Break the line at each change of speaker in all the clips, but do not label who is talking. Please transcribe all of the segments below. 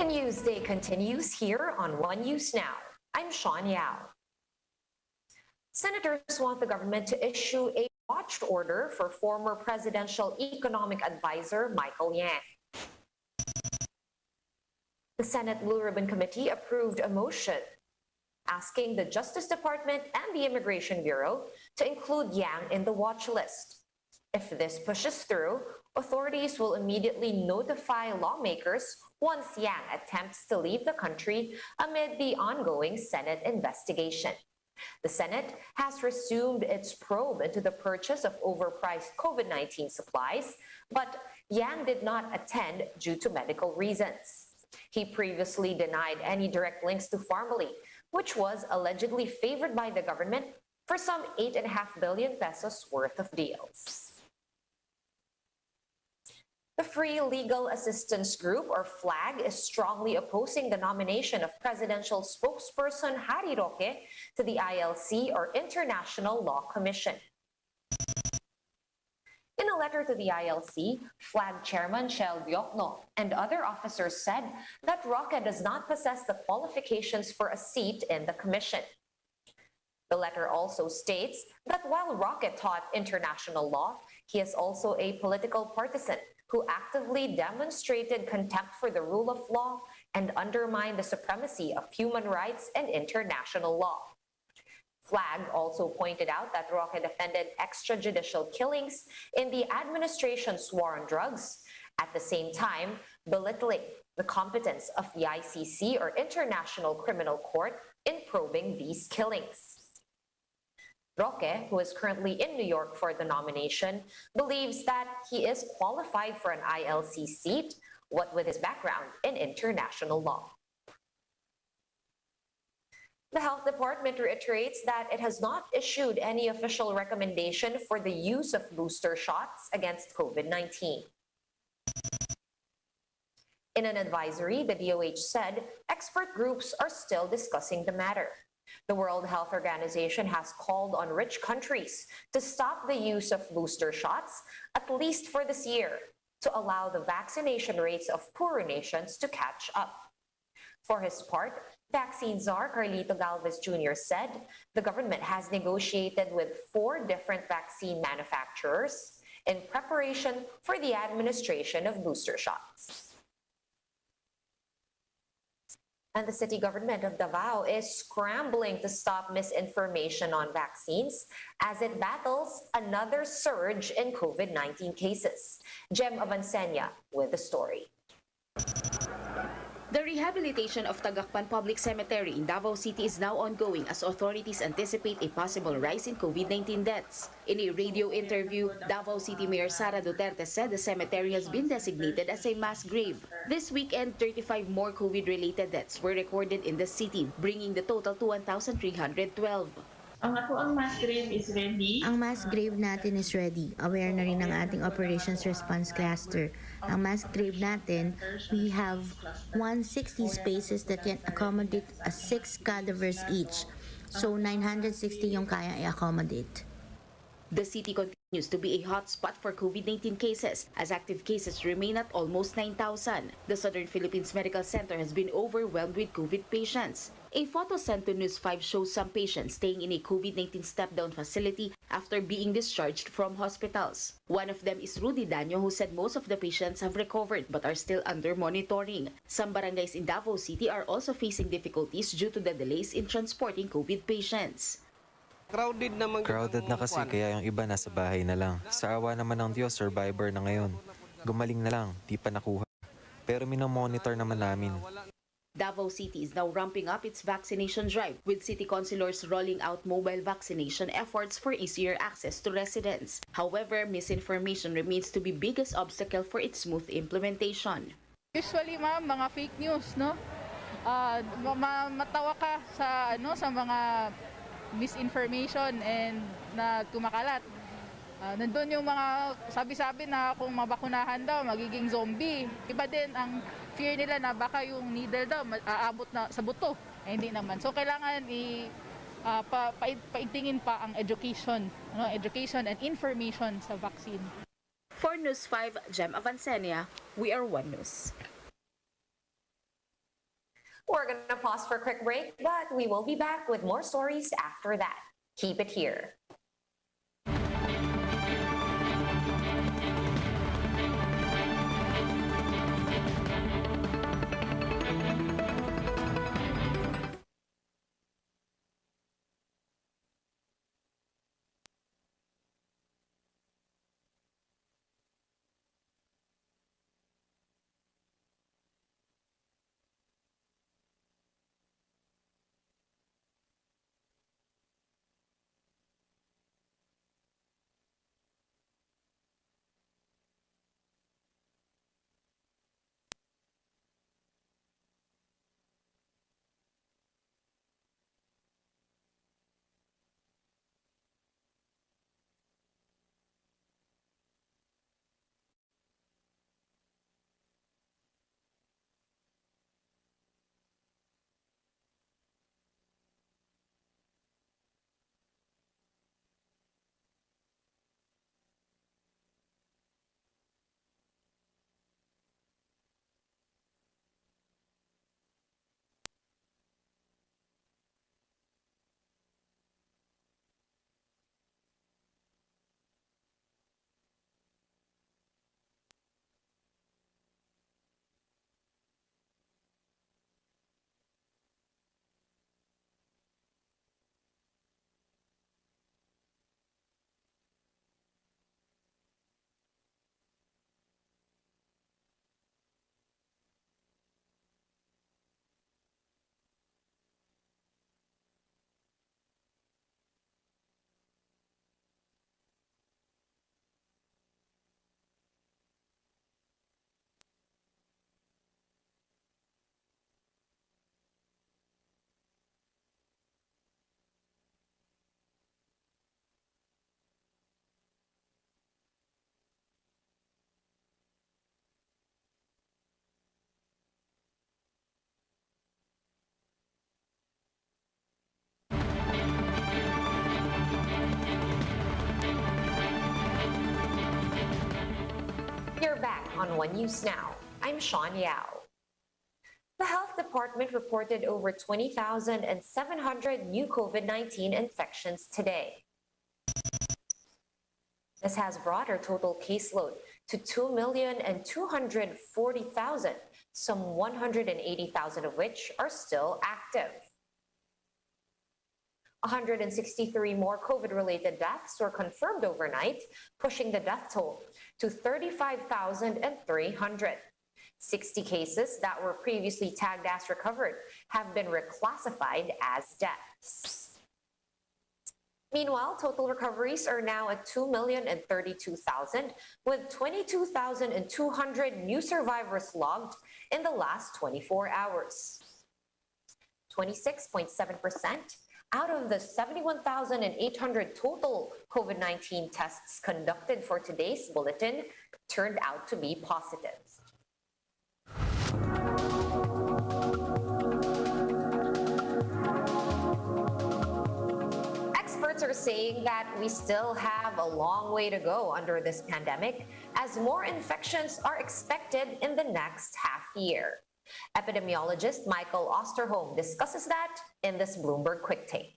Newsday continues here on One News Now. I'm Sean Yao. Senators want the government to issue a watch order for former presidential economic advisor Michael Yang. The Senate Blue Ribbon Committee approved a motion asking the Justice Department and the Immigration Bureau to include Yang in the watch list. If this pushes through, authorities will immediately notify lawmakers once Yang attempts to leave the country amid the ongoing Senate investigation. The Senate has resumed its probe into the purchase of overpriced COVID-19 supplies, but Yang did not attend due to medical reasons. He previously denied any direct links to Pharmaly, which was allegedly favored by the government for some 8.5 billion pesos worth of deals. The Free Legal Assistance Group, or FLAG, is strongly opposing the nomination of presidential spokesperson Harry Roque to the ILC, or International Law Commission. In a letter to the ILC, FLAG Chairman Shel Diokno and other officers said that Roque does not possess the qualifications for a seat in the commission. The letter also states that while Roque taught international law, he is also a political partisan who actively demonstrated contempt for the rule of law and undermined the supremacy of human rights and international law. FLAG also pointed out that Roque defended extrajudicial killings in the administration's war on drugs, at the same time belittling the competence of the ICC, or International Criminal Court, in probing these killings. Roque, who is currently in New York for the nomination, believes that he is qualified for an ILC seat, what with his background in international law. The Health Department reiterates that it has not issued any official recommendation for the use of booster shots against COVID-19. In an advisory, the DOH said expert groups are still discussing the matter. The World Health Organization has called on rich countries to stop the use of booster shots, at least for this year, to allow the vaccination rates of poorer nations to catch up. For his part, vaccine czar Carlito Galvez Jr. said the government has negotiated with 4 different vaccine manufacturers in preparation for the administration of booster shots. And the city government of Davao is scrambling to stop misinformation on vaccines as it battles another surge in COVID-19 cases. Jem Avancenia with the story.
The rehabilitation of Tagakpan Public Cemetery in Davao City is now ongoing as authorities anticipate a possible rise in COVID-19 deaths. In a radio interview, Davao City Mayor Sara Duterte said the cemetery has been designated as a mass grave. This weekend, 35 more COVID-related deaths were recorded in the city, bringing the total to 1,312.
Ang mass grave is ready.
Ang mass grave natin is ready. Aware na rin ng ating operations response cluster. Ang mass grave natin, we have 160 spaces that can accommodate 6 cadavers each. So 960 yung kaya i-accommodate.
The city continues to be a hotspot for COVID-19 cases as active cases remain at almost 9,000. The Southern Philippines Medical Center has been overwhelmed with COVID patients. A photo sent to News 5 shows some patients staying in a COVID-19 step-down facility after being discharged from hospitals. One of them is Rudy Danyo, who said most of the patients have recovered but are still under monitoring. Some barangays in Davao City are also facing difficulties due to the delays in transporting COVID patients.
Crowded na kasi kaya yung iba nasa bahay na lang. Sa awa naman ng Diyos, survivor na ngayon. Gumaling na lang, di pa nakuha. Pero minomonitor naman namin.
Davao City is now ramping up its vaccination drive with city councilors rolling out mobile vaccination efforts for easier access to residents. However, misinformation remains to be biggest obstacle for its smooth implementation.
Usually, ma'am, mga fake news, no? Matawa ka sa mga misinformation and na kumakalat. Nandun yung mga sabi-sabi na kung mabakunahan daw, magiging zombie. Iba din ang fear nila na baka yung needle daw aabot na sa buto. Hindi naman. So kailangan paigtingin pa ang education and information sa vaccine.
For News 5, Jem Avancenia, we are One News.
We're going to pause for a quick break, but we will be back with more stories after that. Keep it here. You're back on One News Now. I'm Sean Yao. The Health Department reported over 20,700 new COVID-19 infections today. This has brought our total caseload to 2,240,000, some 180,000 of which are still active. 163 more COVID-related deaths were confirmed overnight, pushing the death toll to 35,300. 60 cases that were previously tagged as recovered have been reclassified as deaths. Meanwhile, total recoveries are now at 2,032,000, with 22,200 new survivors logged in the last 24 hours. 26.7% out of the 71,800 total COVID-19 tests conducted for today's bulletin turned out to be positive. Experts are saying that we still have a long way to go under this pandemic, as more infections are expected in the next half year. Epidemiologist Michael Osterholm discusses that in this Bloomberg Quick Take.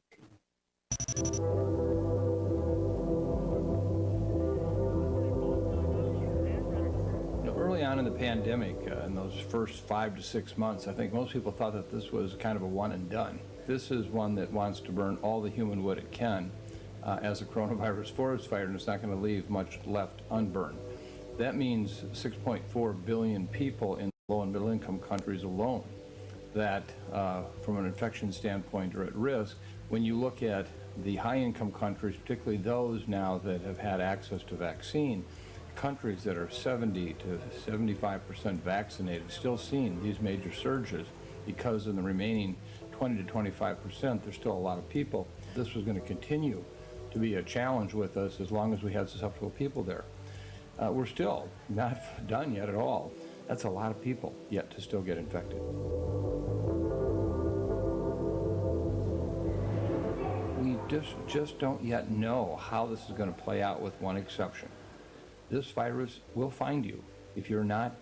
Early on in the pandemic, in those first 5 to 6 months, I think most people thought that this was kind of a one and done. This is one that wants to burn all the human wood it can as a coronavirus forest fire, and it's not going to leave much left unburned. That means 6.4 billion people in low and middle income countries alone that from an infection standpoint are at risk. When you look at the high income countries, particularly those now that have had access to vaccine, countries that are 70 to 75% vaccinated still seeing these major surges, because in the remaining 20 to 25% there's still a lot of people. This was going to continue to be a challenge with us as long as we had susceptible people there. We're still not done yet at all. That's a lot of people yet to still get infected. We just don't yet know how this is going to play out, with one exception. This virus will find you if you're not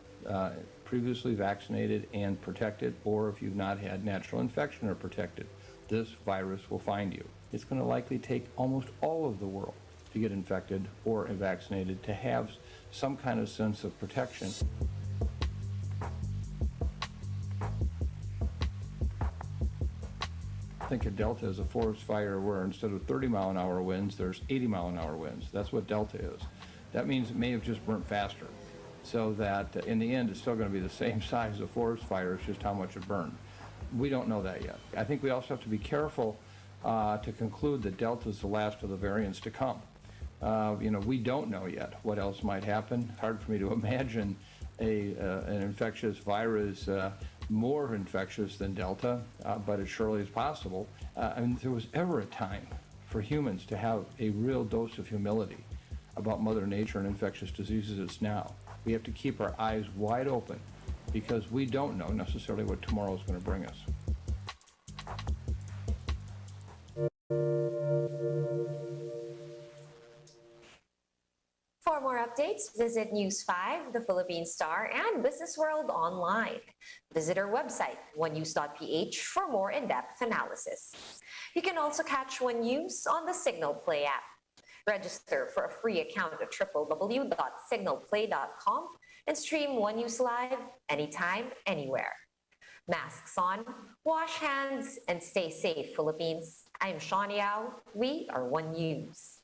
previously vaccinated and protected, or if you've not had natural infection or protected, this virus will find you. It's going to likely take almost all of the world to get infected or vaccinated to have some kind of sense of protection. Think of Delta as a forest fire where instead of 30-mile-an-hour winds, there's 80-mile-an-hour winds. That's what Delta is. That means it may have just burnt faster, so that in the end, it's still going to be the same size of forest fire, it's just how much it burned. We don't know that yet. I think we also have to be careful to conclude that Delta is the last of the variants to come. We don't know yet what else might happen. Hard for me to imagine an infectious virus more infectious than Delta, but it surely is possible. If there was ever a time for humans to have a real dose of humility about Mother Nature and infectious diseases, it's now. We have to keep our eyes wide open because we don't know necessarily what tomorrow is going to bring us.
For more updates, visit News 5, The Philippine Star, and Business World online. Visit our website, onenews.ph, for more in-depth analysis. You can also catch One News on the Signal Play app. Register for a free account at www.signalplay.com and stream One News live anytime, anywhere. Masks on, wash hands, and stay safe, Philippines. I'm Sean Yao. We are One News.